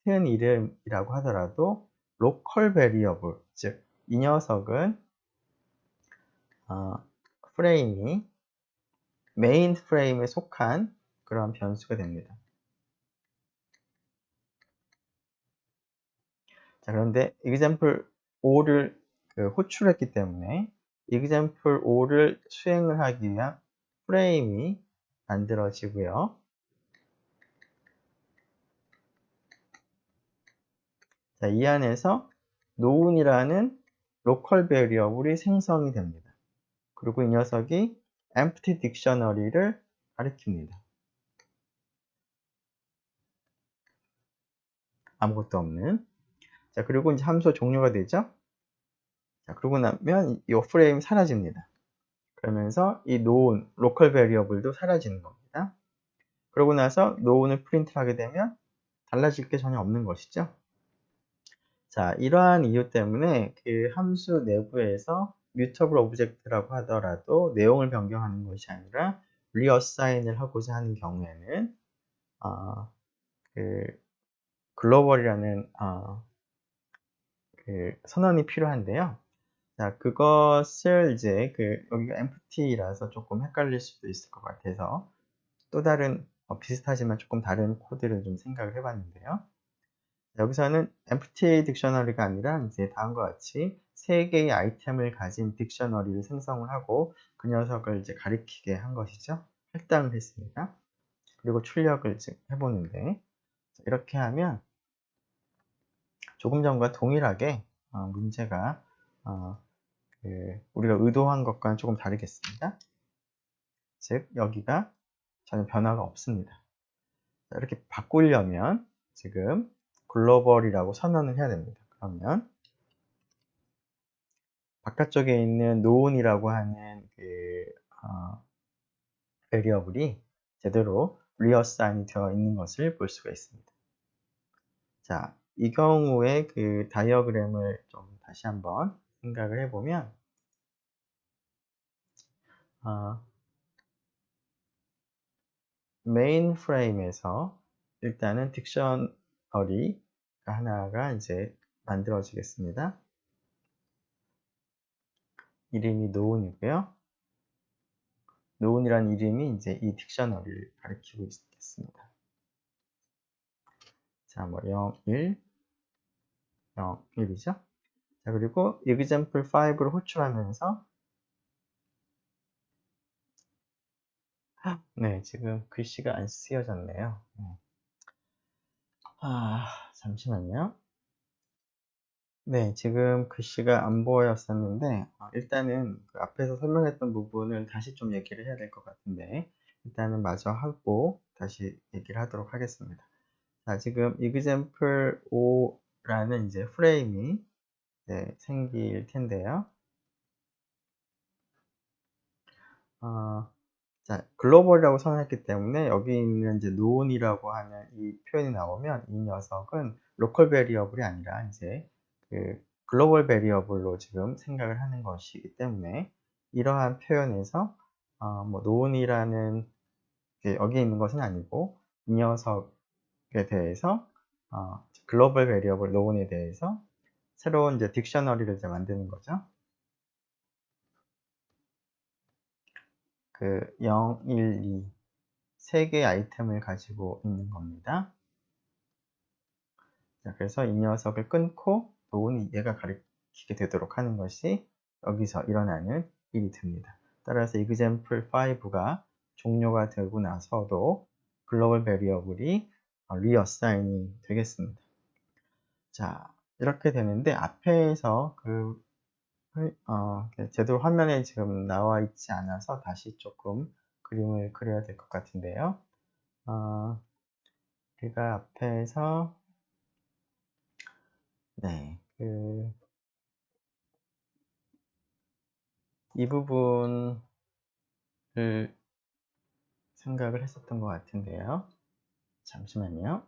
같은 이름이라고 하더라도 로컬 베리어블, 즉 이 녀석은 프레임이 메인 프레임에 속한 그런 변수가 됩니다. 자, 그런데 example 5를 호출했기 때문에 example 5를 수행을 하기 위한 프레임이 만들어지고요. 자, 이 안에서 known이라는 로컬 베리어블이 생성이 됩니다. 그리고 이 녀석이 empty 딕셔너리를 가리킵니다. 아무것도 없는. 자, 그리고 이제 함수 종료가 되죠. 자, 그러고 나면 이 프레임이 사라집니다. 그러면서 이 known 로컬 베리어블도 사라지는 겁니다. 그러고 나서 known을 프린트하게 되면 달라질 게 전혀 없는 것이죠. 자, 이러한 이유 때문에 그 함수 내부에서 mutable object라고 하더라도 내용을 변경하는 것이 아니라 reassign을 하고자 하는 경우에는 글로벌이라는 선언이 필요한데요. 자, 그것을 이제 여기가 empty라서 조금 헷갈릴 수도 있을 것 같아서 또 다른 비슷하지만 조금 다른 코드를 좀 생각을 해봤는데요. 여기서는 empty 딕셔너리가 아니라 이제 다음과 같이 3개의 아이템을 가진 딕셔너리를 생성을 하고 그 녀석을 이제 가리키게 한 것이죠. 할당을 했습니다. 그리고 출력을 이제 해보는데 이렇게 하면 조금 전과 동일하게 문제가 우리가 의도한 것과는 조금 다르겠습니다. 즉 여기가 전혀 변화가 없습니다. 이렇게 바꾸려면 지금 글로벌이라고 선언을 해야 됩니다. 그러면 바깥쪽에 있는 known이라고 하는 베리어블이 제대로 reassign이 되어 있는 것을 볼 수가 있습니다. 자, 이 경우에 다이어그램을 좀 다시 한번 생각을 해보면 메인 프레임에서 일단은 딕셔너리 하나가 이제 만들어지겠습니다. 이름이 known이고요. known이라는 이름이 이제 이 딕셔너리를 가리키고 있겠습니다. 자, 뭐 0, 1, 0, 1이죠. 자, 그리고 example 5를 호출하면서 네, 지금 글씨가 안 쓰여졌네요. 잠시만요. 네, 지금 글씨가 안 보였었는데 일단은 앞에서 설명했던 부분을 다시 좀 얘기를 해야 될 것 같은데 일단은 마저 하고 다시 얘기를 하도록 하겠습니다. 자, 지금 example 5라는 이제 프레임이 생길 텐데요. 자, 글로벌이라고 선언했기 때문에 여기 있는 이제 known이라고 하는 이 표현이 나오면 이 녀석은 로컬 베리어블이 아니라 이제 글로벌 베리어블로 지금 생각을 하는 것이기 때문에 이러한 표현에서 뭐 known이라는 여기 있는 것은 아니고 이 녀석에 대해서 글로벌 베리어블 known에 대해서 새로운 이제 딕셔너리를 이제 만드는 거죠. 0, 1, 2 세 개의 아이템을 가지고 있는 겁니다. 자, 그래서 이 녀석을 끊고 노은이 얘가 가리키게 되도록 하는 것이 여기서 일어나는 일이 됩니다. 따라서 example 5가 종료가 되고 나서도 글로벌 베리어블이 리어사인이 되겠습니다. 자, 이렇게 되는데 앞에서 제대로 화면에 지금 나와 있지 않아서 다시 조금 그림을 그려야 될 것 같은데요. 우리가 앞에서 이 부분을 생각을 했었던 것 같은데요. 잠시만요.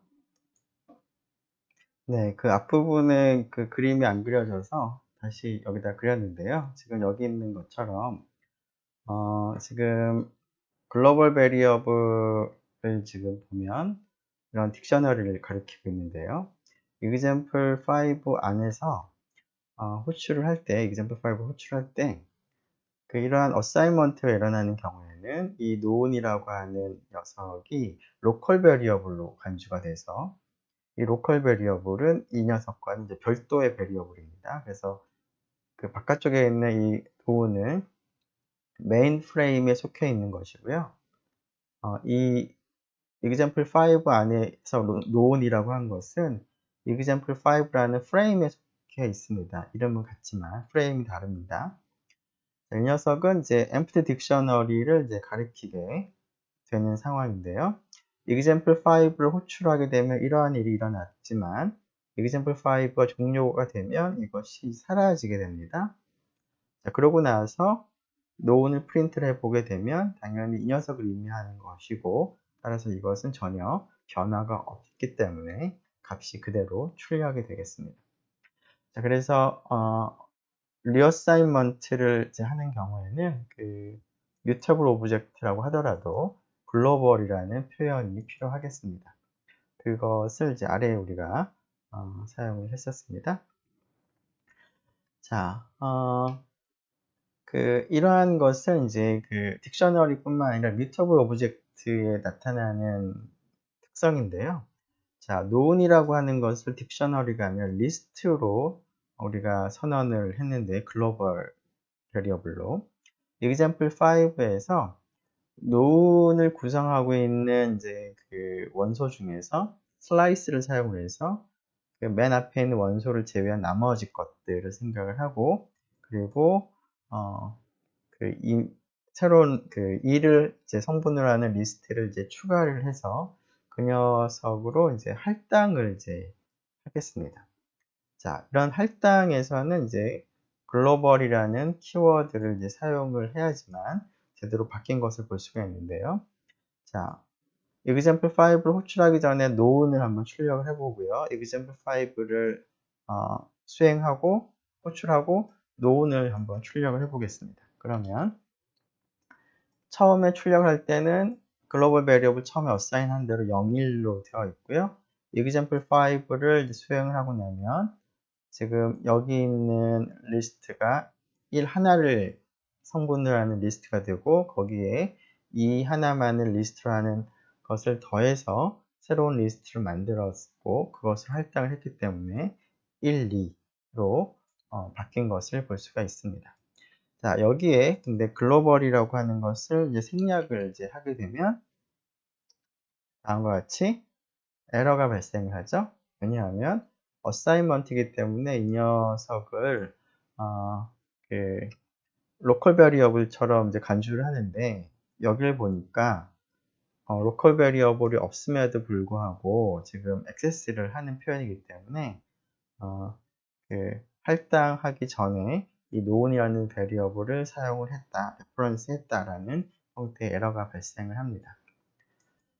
네, 그 앞부분에 그 그림이 안 그려져서 다시 여기다 그렸는데요. 지금 여기 있는 것처럼 지금 글로벌 베리어블을 지금 보면 이런 딕셔너리를 가리키고 있는데요. example 5 안에서 호출을 할 때, example 5 호출할 때 이러한 어사이먼트가 일어나는 경우에는 이 노온이라고 하는 녀석이 로컬 베리어블로 간주가 돼서 이 로컬 베리어블은 이 녀석과는 이제 별도의 베리어블입니다. 그래서 그 바깥쪽에 있는 이 노온은 메인 프레임에 속해 있는 것이고요. 이 example 5 안에서 노온이라고 한 것은 example 5라는 프레임에 속해 있습니다. 이름은 같지만 프레임이 다릅니다. 이 녀석은 이제 empty dictionary를 이제 가리키게 되는 상황인데요. example 5를 호출하게 되면 이러한 일이 일어났지만 example 5가 종료가 되면 이것이 사라지게 됩니다. 자, 그러고 나서 노온을 프린트를 해보게 되면 당연히 이 녀석을 의미하는 것이고 따라서 이것은 전혀 변화가 없기 때문에 값이 그대로 출력이 되겠습니다. 자, 그래서 리어사인먼트를 하는 경우에는 뮤터블 오브젝트라고 하더라도 글로벌이라는 표현이 필요하겠습니다. 그것을 이제 아래에 우리가 사용을 했었습니다. 자, 이러한 것은 이제 딕셔너리뿐만 아니라 뮤터블 오브젝트에 나타나는 특성인데요. 자, 노운이라고 하는 것을 딕셔너리가 아니라 리스트로 우리가 선언을 했는데 글로벌 베리어블로 example 5에서 노운을 구성하고 있는 이제 원소 중에서 슬라이스를 사용을 해서 맨 앞에 있는 원소를 제외한 나머지 것들을 생각을 하고 그리고 새로운 E를 이제 성분으로 하는 리스트를 이제 추가를 해서 그 녀석으로 이제 할당을 이제 하겠습니다. 자, 이런 할당에서는 이제 글로벌이라는 키워드를 이제 사용을 해야지만 제대로 바뀐 것을 볼 수가 있는데요. 자, example 5를 호출하기 전에 노운을 한번 출력을 해보고요. example 5를 수행하고 호출하고 노운을 한번 출력을 해보겠습니다. 그러면 처음에 출력을 할 때는 글로벌 베리어블 처음에 어사인 한 대로 01로 되어 있고요. example 5를 수행을 하고 나면 지금 여기 있는 리스트가 1 하나를 성분으로 하는 리스트가 되고 거기에 2 하나만을 리스트로 하는 것을 더해서 새로운 리스트를 만들었고 그것을 할당을 했기 때문에 1, 2로 바뀐 것을 볼 수가 있습니다. 자, 여기에 근데 글로벌이라고 하는 것을 이제 생략을 이제 하게 되면 다음과 같이 에러가 발생을 하죠. 왜냐하면 어사이먼트이기 때문에 이 녀석을 로컬 베리어블처럼 이제 간주를 하는데 여기를 보니까 로컬 베리어블이 없음에도 불구하고 지금 액세스를 하는 표현이기 때문에 할당하기 전에 이 노온이라는 베리어블을 사용을 했다, 레퍼런스 했다라는 형태의 에러가 발생을 합니다.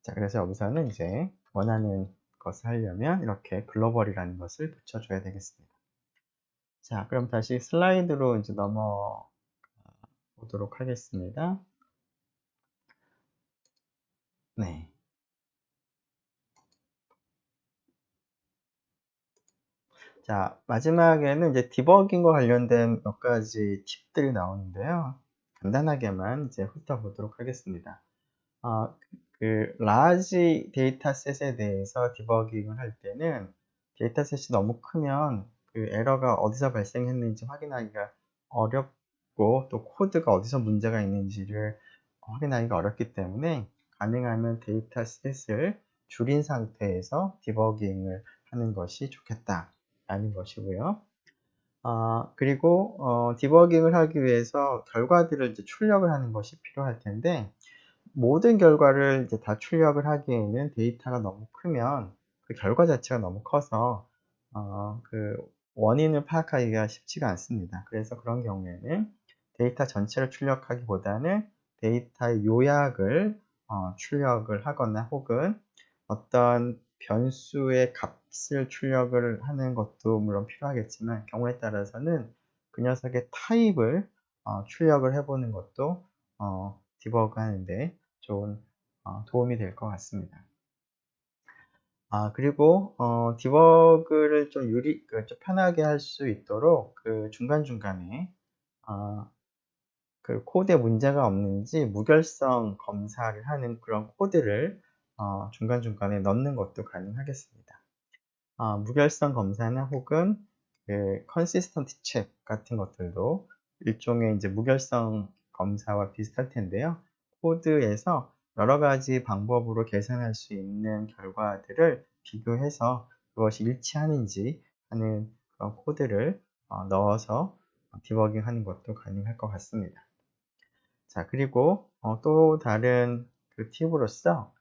자, 그래서 여기서는 이제 원하는 것을 하려면 이렇게 글로벌이라는 것을 붙여줘야 되겠습니다. 자, 그럼 다시 슬라이드로 이제 넘어 보도록 하겠습니다. 네. 자, 마지막에는 이제 디버깅과 관련된 몇 가지 팁들이 나오는데요. 간단하게만 이제 훑어보도록 하겠습니다. 그 large 데이터셋에 대해서 디버깅을 할 때는 데이터셋이 너무 크면 그 에러가 어디서 발생했는지 확인하기가 어렵고 또 코드가 어디서 문제가 있는지를 확인하기가 어렵기 때문에 가능하면 데이터셋을 줄인 상태에서 디버깅을 하는 것이 좋겠다라는 것이고요. 그리고 디버깅을 하기 위해서 결과들을 이제 출력을 하는 것이 필요할 텐데 모든 결과를 이제 다 출력을 하기에는 데이터가 너무 크면 그 결과 자체가 너무 커서 그 원인을 파악하기가 쉽지가 않습니다. 그래서 그런 경우에는 데이터 전체를 출력하기보다는 데이터의 요약을 출력을 하거나 혹은 어떤 변수의 값을 출력을 하는 것도 물론 필요하겠지만 경우에 따라서는 그 녀석의 타입을 출력을 해보는 것도 디버그 하는데 좋은 도움이 될 것 같습니다. 그리고 디버그를 좀 좀 편하게 할 수 있도록 그 중간중간에 그 코드에 문제가 없는지 무결성 검사를 하는 그런 코드를 중간중간에 넣는 것도 가능하겠습니다. 무결성 검사나 혹은 그 consistency check 같은 것들도 일종의 이제 무결성 검사와 비슷할 텐데요. 코드에서 여러 가지 방법으로 계산할 수 있는 결과들을 비교해서 그것이 일치하는지 하는 그런 코드를 넣어서 디버깅 하는 것도 가능할 것 같습니다. 자, 그리고 또 다른 그 팁으로서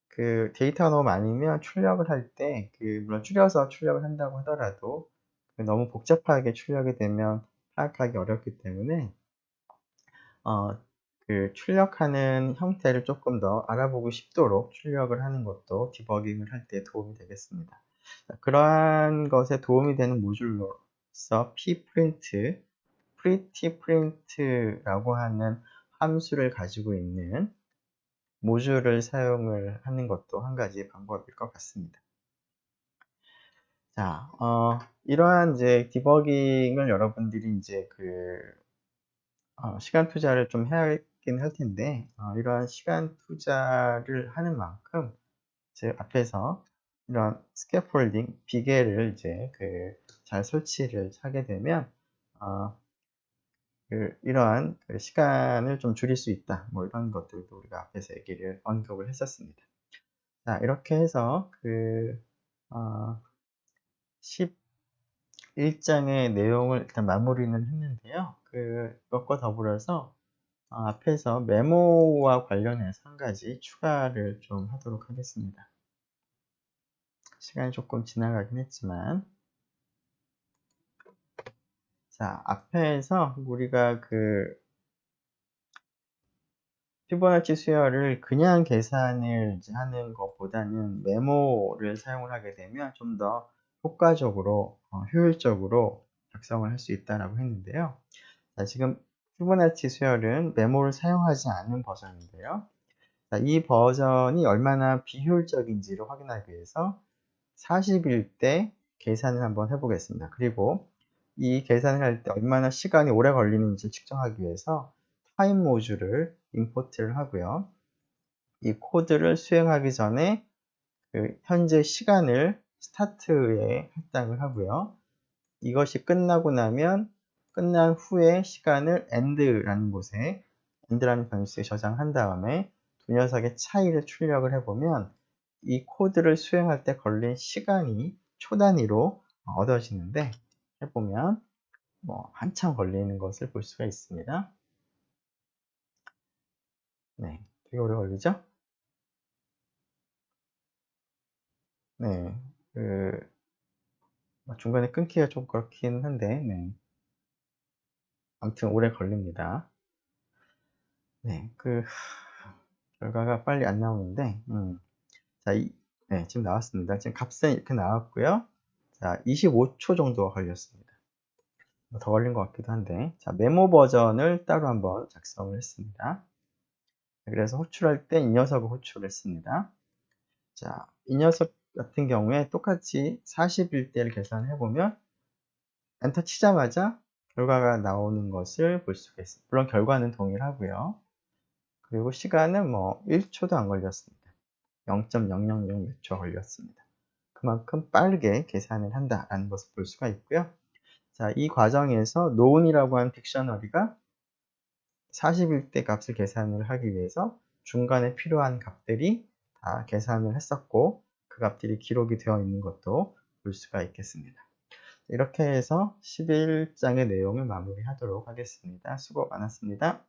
그 데이터가 너무 많으면 출력을 할 때 물론 줄여서 출력을 한다고 하더라도 너무 복잡하게 출력이 되면 파악하기 어렵기 때문에 그 출력하는 형태를 조금 더 알아보고 싶도록 출력을 하는 것도 디버깅을 할 때 도움이 되겠습니다. 자, 그러한 것에 도움이 되는 모듈로서 pprint, prettyprint라고 하는 함수를 가지고 있는 모듈을 사용을 하는 것도 한 가지 방법일 것 같습니다. 자, 이러한 이제 디버깅을 여러분들이 이제 시간 투자를 좀 해야긴 할 텐데, 이러한 시간 투자를 하는 만큼, 제 앞에서 이런 스캐폴딩, 비계를 이제 잘 설치를 하게 되면, 이러한 시간을 좀 줄일 수 있다. 뭐 이런 것들도 우리가 앞에서 언급을 했었습니다. 자, 이렇게 해서 11장의 내용을 일단 마무리는 했는데요. 그것과 더불어서 앞에서 메모와 관련해서 한 가지 추가를 좀 하도록 하겠습니다. 시간이 조금 지나가긴 했지만, 자, 앞에서 우리가 피보나치 수열을 그냥 계산을 하는 것보다는 메모를 사용을 하게 되면 좀 더 효과적으로, 효율적으로 작성을 할 수 있다라고 했는데요. 자, 지금 피보나치 수열은 메모를 사용하지 않는 버전인데요. 자, 이 버전이 얼마나 비효율적인지를 확인하기 위해서 40일 때 계산을 한번 해보겠습니다. 그리고 이 계산을 할 때 얼마나 시간이 오래 걸리는지 측정하기 위해서 타임 모듈을 임포트를 하고요. 이 코드를 수행하기 전에 현재 시간을 스타트에 할당을 하고요. 이것이 끝나고 나면 끝난 후에 시간을 end라는 곳에 end라는 변수에 저장한 다음에 두 녀석의 차이를 출력을 해보면 이 코드를 수행할 때 걸린 시간이 초 단위로 얻어지는데 해보면 뭐 한참 걸리는 것을 볼 수가 있습니다. 네, 되게 오래 걸리죠? 네, 중간에 끊기가 좀 그렇긴 한데, 네. 아무튼 오래 걸립니다. 네, 결과가 빨리 안 나오는데, 자, 네, 지금 나왔습니다. 지금 값은 이렇게 나왔고요. 자, 25초 정도가 걸렸습니다. 더 걸린 것 같기도 한데, 자, 메모 버전을 따로 한번 작성을 했습니다. 그래서 호출할 때 이 녀석을 호출했습니다. 자, 이 녀석 같은 경우에 똑같이 41대를 계산해 보면 엔터 치자마자 결과가 나오는 것을 볼 수가 있습니다. 물론 결과는 동일하고요. 그리고 시간은 뭐 1초도 안 걸렸습니다. 0.000 몇 초 걸렸습니다. 그만큼 빠르게 계산을 한다라는 것을 볼 수가 있고요. 자, 이 과정에서 노운이라고 하는 딕셔너리가 40일대 값을 계산을 하기 위해서 중간에 필요한 값들이 다 계산을 했었고 그 값들이 기록이 되어 있는 것도 볼 수가 있겠습니다. 이렇게 해서 11장의 내용을 마무리하도록 하겠습니다. 수고 많았습니다.